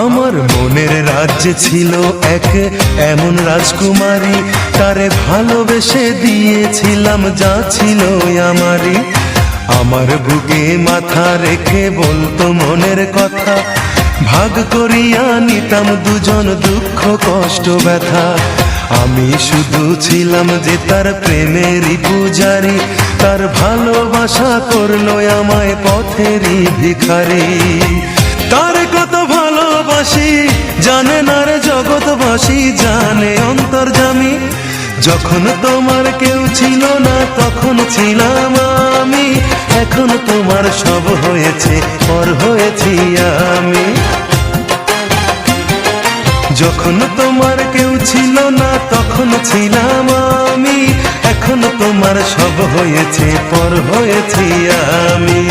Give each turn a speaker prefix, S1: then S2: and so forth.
S1: আমার মনের রাজ্যে ছিল এক এমন রাজকুমারী, তারে ভালোবেসে দিয়েছিলাম যা ছিল আমারই। আমার বুকে মাথা রেখে বলতো মনের কথা, ভাগ করিয়া নিতাম দুজন দুঃখ কষ্ট ব্যথা। আমি শুধু ছিলাম যে তার প্রেমেরই পূজারি, তার ভালোবাসা করলো আমায় পথেরই ভিখারি। তার কত ভালোবাসি জানে না রে জগৎবাসী, জানে অন্তর্যামী। যখন তোমার কেউ ছিল না তখন ছিলাম আমি, এখন তোমার সব হয়েছে পর হয়েছি আমি। যখন তোমার কেউ ছিল না তখন ছিলাম আমি, এখন তোমার সব হয়েছে পর হয়েছি আমি।